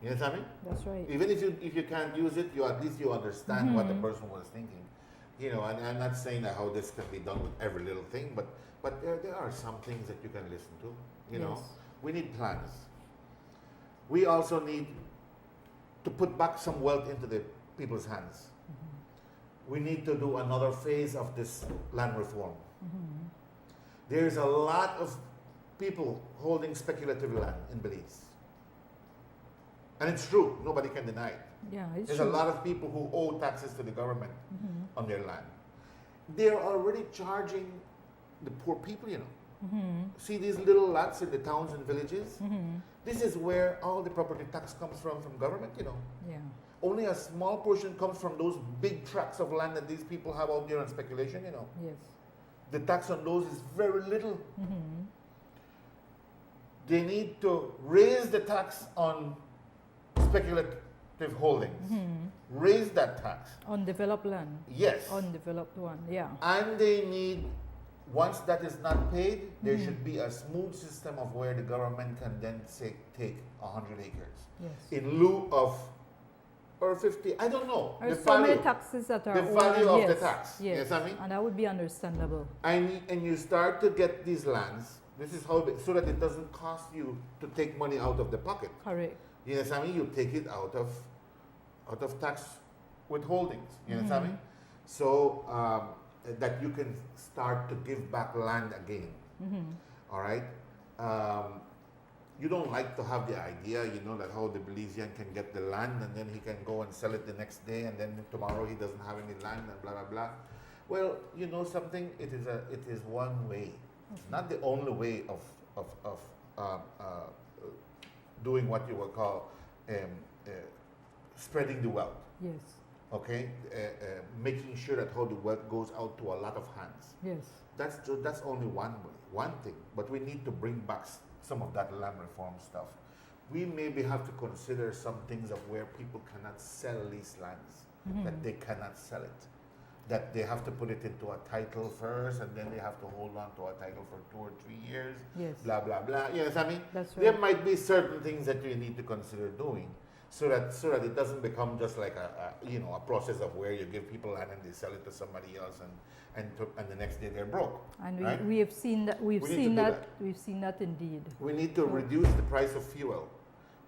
You know what I mean? That's right. Even if you can't use it, at least you understand what the person was thinking. You know, and I'm not saying that how this can be done with every little thing, but there are some things that you can listen to. You know, we need plans. We also need to put back some wealth into the people's hands. We need to do another phase of this land reform. There's a lot of people holding speculative land in Belize. And it's true, nobody can deny it. Yeah, it's There's true. a lot of people who owe taxes to the government on their land. They're already charging the poor people, you know. See these little lots in the towns and villages? This is where all the property tax comes from government, you know. Yeah. Only a small portion comes from those big tracts of land that these people have out there on speculation, you know. Yes. The tax on those is very little. They need to raise the tax on speculative holdings. Raise that tax. Undeveloped land. Yes. Undeveloped one, yeah. And they need, once that is not paid, there should be a smooth system of where the government can then say, take 100 acres. Yes. In lieu of, or 50, I don't know. There's the so many value, taxes that are the value owed, of yes, the tax. Yes. Yes, I mean? And that would be understandable. And you start to get these lands, this is how, so that it doesn't cost you to take money out of the pocket. Correct. You know what I mean? You take it out of tax withholdings. You know what I mean? So that you can start to give back land again. All right. You don't like to have the idea, you know, that how the Belizean can get the land and then he can go and sell it the next day, and then tomorrow he doesn't have any land and blah blah blah. Well, you know something. It is one way, not the only way of doing what you will call spreading the wealth. Yes. Okay, making sure that how the wealth goes out to a lot of hands. Yes. That's only one way, one thing. But we need to bring back some of that land reform stuff. We maybe have to consider some things of where people cannot sell leased lands, that they cannot sell it, that they have to put it into a title first, and then they have to hold on to a title for 2 or 3 years. Yes. Blah blah blah. You know what I mean? That's There right. might be certain things that you need to consider doing, so that it doesn't become just like a process of where you give people land and they sell it to somebody else, and the next day they're broke. And right? we have seen that. We've We need to seen do that. that. We've seen that indeed. We need to reduce the price of fuel.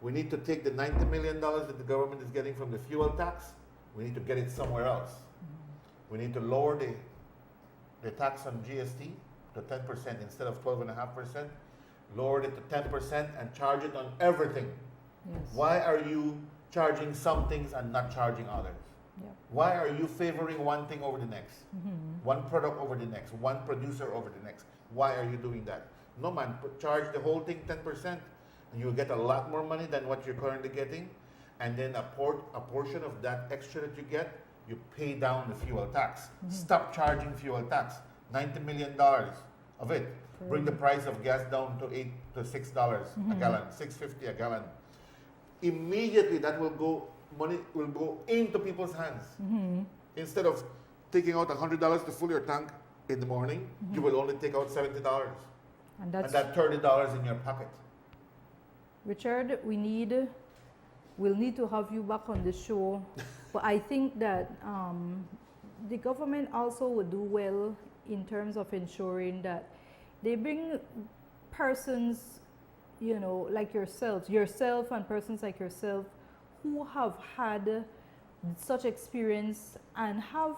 We need to take the $90 million that the government is getting from the fuel tax. We need to get it somewhere else. We need to lower the tax on GST to 10% instead of 12.5%. Lower it to 10% and charge it on everything. Yes. Why are you charging some things and not charging others? Yep. Why are you favoring one thing over the next? One product over the next, one producer over the next? Why are you doing that? No man, charge the whole thing 10%, and you'll get a lot more money than what you're currently getting. And then a portion of that extra that you get, you pay down the fuel tax. Stop charging fuel tax. $90 million of it. Bring the price of gas down to $8 to $6 a gallon, $6.50 a gallon. Immediately that money will go into people's hands. Instead of taking out $100 to fill your tank in the morning, you will only take out $70. And And that's that $30 in your pocket. Richard. We'll need to have you back on the show. But I think that the government also would do well in terms of ensuring that they bring persons, you know, like yourself and persons like yourself who have had such experience and have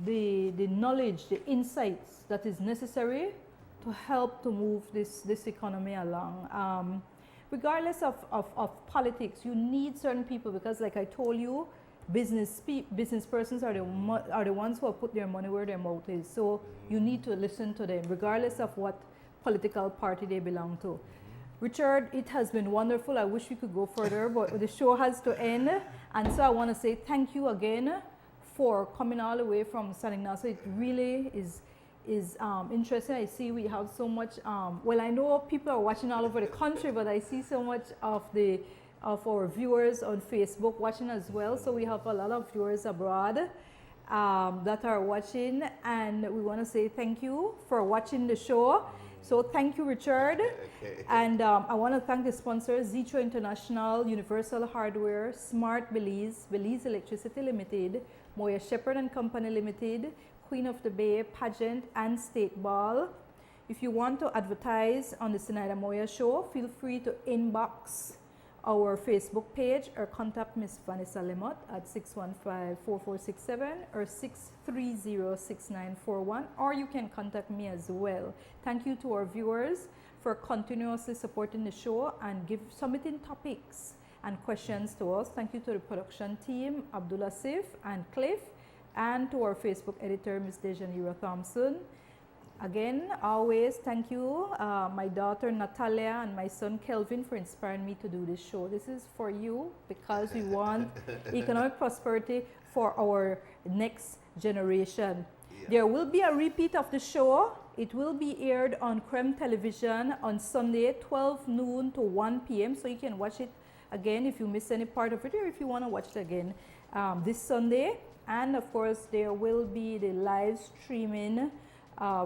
the knowledge, the insights that is necessary to help to move this economy along. regardless of politics, you need certain people because, like I told you, business persons are the ones who have put their money where their mouth is. So you need to listen to them, regardless of what political party they belong to. Richard, it has been wonderful. I wish we could go further, but the show has to end. And so I want to say thank you again for coming all the way from San Ignacio. It really is interesting. I see we have so much, well, I know people are watching all over the country, but I see so much of our viewers on Facebook watching as well. So we have a lot of viewers abroad that are watching, and we want to say thank you for watching the show. So thank you, Richard. Okay. And I want to thank the sponsors, Zetro International, Universal Hardware, Smart Belize, Belize Electricity Limited, Moya Shepherd and Company Limited, Queen of the Bay Pageant and State Ball. If you want to advertise on the Zenaida Moya Show, feel free to inbox our Facebook page or contact Miss Vanessa Lemott at 615-4467 or 630-6941, or you can contact me as well. Thank you to our viewers for continuously supporting the show and submitting topics and questions to us. Thank you to the production team, Abdullah Sif and Cliff, and to our Facebook editor, Ms. Dejanira Thompson. Again, always thank you, my daughter Natalia and my son Kelvin, for inspiring me to do this show. This is for you because we want economic prosperity for our next generation. Yeah. There will be a repeat of the show. It will be aired on Creme Television on Sunday, 12 noon to 1 p.m. So you can watch it again if you miss any part of it, or if you want to watch it again this Sunday. And of course, there will be the live streaming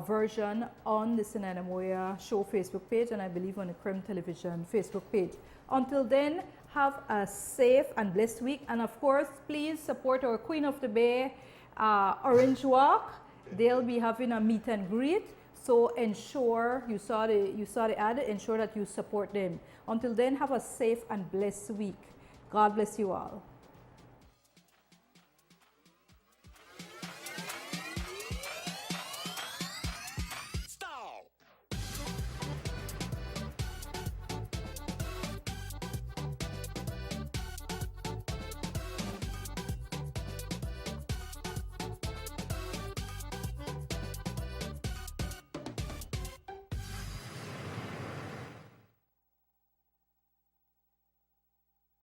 version on the Zenaida Moya Show Facebook page, and I believe on the Creme Television Facebook page. Until then, have a safe and blessed week. And of course, please support our Queen of the Bay Orange Walk. They'll be having a meet and greet. So ensure you saw the ad, ensure that you support them. Until then, have a safe and blessed week. God bless you all.